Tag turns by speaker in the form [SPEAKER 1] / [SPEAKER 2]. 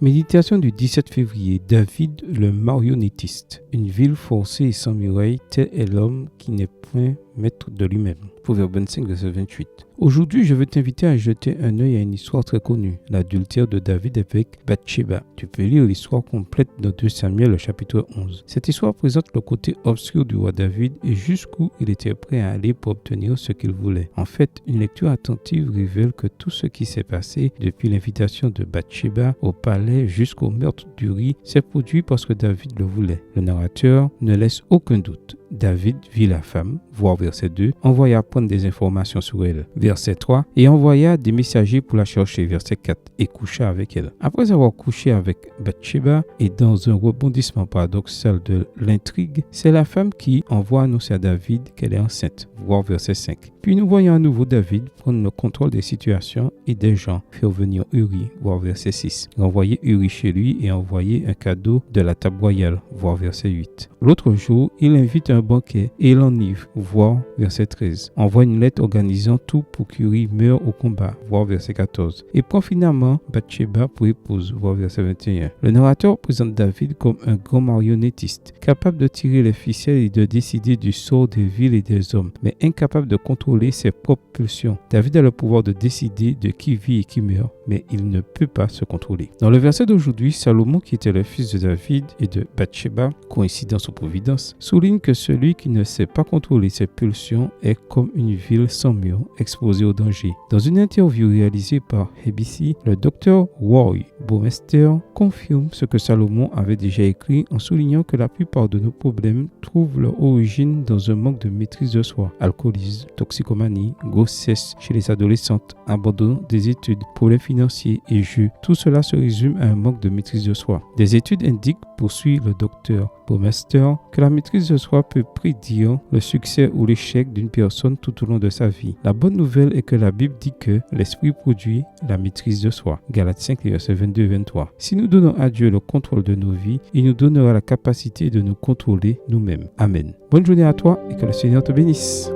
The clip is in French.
[SPEAKER 1] Méditation du 17 février. David le marionnettiste. Une ville forcée et sans muraille, tel est l'homme qui n'est point maître de lui-même. Proverbe 25, verset 28. Aujourd'hui, je veux t'inviter à jeter un œil à une histoire très connue, l'adultère de David avec Bathsheba. Tu peux lire l'histoire complète dans 2 Samuel, le chapitre 11. Cette histoire présente le côté obscur du roi David et jusqu'où il était prêt à aller pour obtenir ce qu'il voulait. En fait, une lecture attentive révèle que tout ce qui s'est passé depuis l'invitation de Bathsheba au palais jusqu'au meurtre d'Uri s'est produit parce que David le voulait. Le narrateur ne laisse aucun doute. David vit la femme, voir verset 2, envoya prendre des informations sur elle, verset 3, et envoya des messagers pour la chercher, verset 4, et coucha avec elle. Après avoir couché avec Bathsheba, et dans un rebondissement paradoxal de l'intrigue, c'est la femme qui envoie annoncer à David qu'elle est enceinte, voir verset 5. Puis nous voyons à nouveau David prendre le contrôle des situations et des gens, faire venir Uri, voir verset 6, renvoyer Uri chez lui et envoyer un cadeau de la table royale, voir verset 8. L'autre jour, il invite un banquet et l'enivre, voir verset 13. Envoie une lettre organisant tout pour qu'Uri meure au combat, voir verset 14. Et prend finalement Bathsheba pour épouse, voir verset 21. Le narrateur présente David comme un grand marionnettiste, capable de tirer les ficelles et de décider du sort des villes et des hommes, mais incapable de contrôler ses propres pulsions. David a le pouvoir de décider de qui vit et qui meurt, mais il ne peut pas se contrôler. Dans le verset d'aujourd'hui, Salomon, qui était le fils de David et de Bathsheba, coïncidence ou providence, souligne que celui qui ne sait pas contrôler ses pulsions est comme une ville sans mur, exposée au danger. Dans une interview réalisée par ABC, le docteur Roy Baumeister confirme ce que Salomon avait déjà écrit en soulignant que la plupart de nos problèmes trouvent leur origine dans un manque de maîtrise de soi. Alcoolisme, toxicomanie, grossesse chez les adolescentes, abandon des études, problèmes financiers et jeux. Tout cela se résume à un manque de maîtrise de soi. Des études indiquent, poursuit le docteur Baumeister, que la maîtrise de soi peut prédire le succès ou l'échec d'une personne tout au long de sa vie. La bonne nouvelle est que la Bible dit que l'esprit produit la maîtrise de soi. Galates 5, versets 22 et 23. Si nous donnons à Dieu le contrôle de nos vies, il nous donnera la capacité de nous contrôler nous-mêmes. Amen. Bonne journée à toi et que le Seigneur te bénisse.